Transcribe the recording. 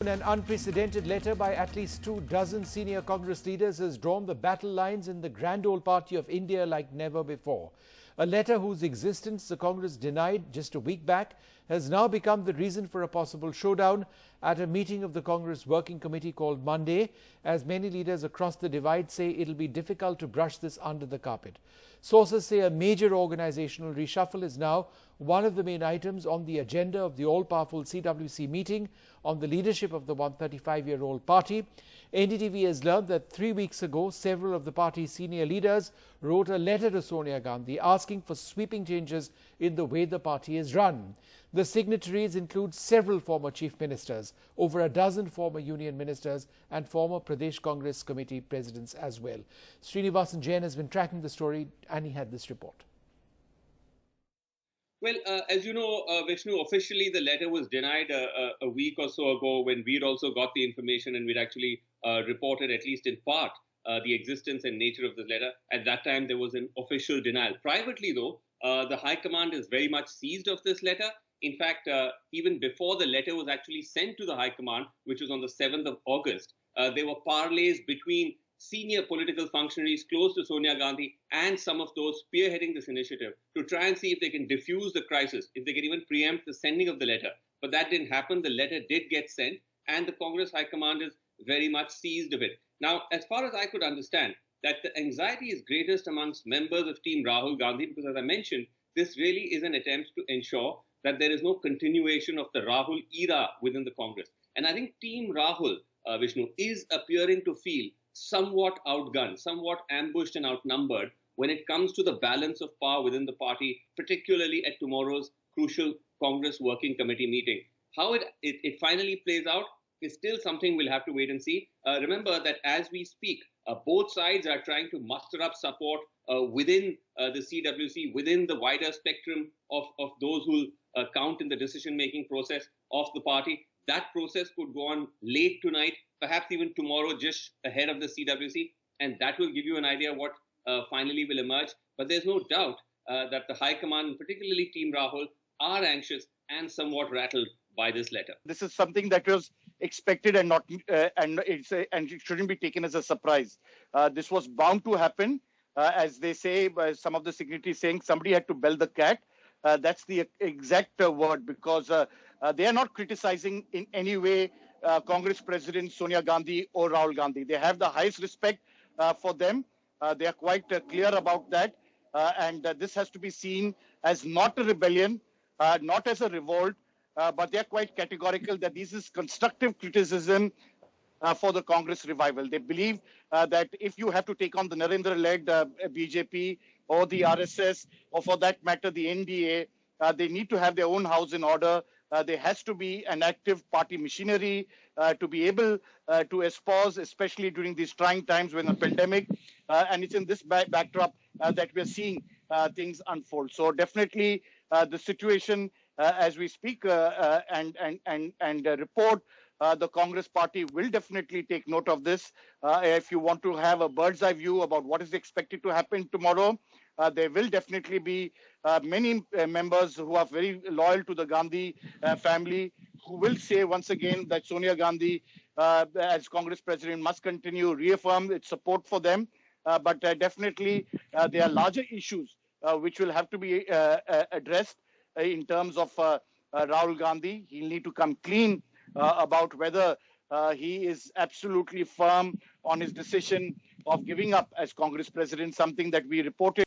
an unprecedented letter by at least 24 senior Congress leaders has drawn the battle lines in the grand old party of India like never before. A letter whose existence the Congress denied just a week back has now become the reason for a possible showdown at a meeting of the Congress Working Committee called Monday, as many leaders across the divide say it'll be difficult to brush this under the carpet. Sources say a major organizational reshuffle is now one of the main items on the agenda of the all-powerful C.W.C meeting on the leadership of the 135-year-old party. NDTV has learned that 3 weeks ago, several of the party's senior leaders wrote a letter to Sonia Gandhi asking for sweeping changes in the way the party is run. The signatories include several former chief ministers, over a dozen former union ministers and former Pradesh Congress committee presidents as well. Srinivasan Jain has been tracking the story and he had this report. Well, as you know, Vishnu, officially the letter was denied a week or so ago when we'd also got the information and we'd actually reported, at least in part, the existence and nature of the letter. At that time, there was an official denial. Privately, though, the High Command is very much seized of this letter. In fact, even before the letter was actually sent to the High Command, which was on the 7th of August, there were parleys between senior political functionaries close to Sonia Gandhi and some of those spearheading this initiative to try and see if they can diffuse the crisis, if they can even preempt the sending of the letter. But that didn't happen. The letter did get sent, and the Congress High Command is very much seized of it. Now, as far as I could understand, that the anxiety is greatest amongst members of Team Rahul Gandhi, because as I mentioned, this really is an attempt to ensure that there is no continuation of the Rahul era within the Congress. And I think Team Rahul, Vishnu, is appearing to feel somewhat outgunned, somewhat ambushed and outnumbered when it comes to the balance of power within the party, particularly at tomorrow's crucial Congress Working Committee meeting. How it finally plays out is still something we'll have to wait and see. Remember that as we speak, both sides are trying to muster up support within the CWC, within the wider spectrum of those who count in the decision-making process of the party. That process could go on late tonight, perhaps even tomorrow, just ahead of the CWC, and that will give you an idea what finally will emerge. But there's no doubt that the High Command, particularly Team Rahul, are anxious and somewhat rattled by this letter. This is something that was expected and not, and it shouldn't be taken as a surprise. This was bound to happen, as they say. Some of the signatories saying somebody had to bell the cat. That's the exact word, because they are not criticizing in any way Congress President Sonia Gandhi or Rahul Gandhi. They have the highest respect for them. They are quite clear about that. And this has to be seen as not a rebellion, not as a revolt, but they are quite categorical that this is constructive criticism for the Congress revival. They believe that if you have to take on the Narendra-led BJP or the RSS, or for that matter, the NDA, they need to have their own house in order. There has to be an active party machinery to be able to espouse, especially during these trying times when a pandemic. And it's in this backdrop that we're seeing things unfold. So definitely the situation as we speak and report, the Congress party will definitely take note of this. If you want to have a bird's eye view about what is expected to happen tomorrow, there will definitely be many members who are very loyal to the Gandhi family, who will say once again that Sonia Gandhi, as Congress president, must continue reaffirm its support for them. But definitely there are larger issues which will have to be addressed in terms of Rahul Gandhi. He'll need to come clean about whether he is absolutely firm on his decision of giving up as Congress president, something that we reported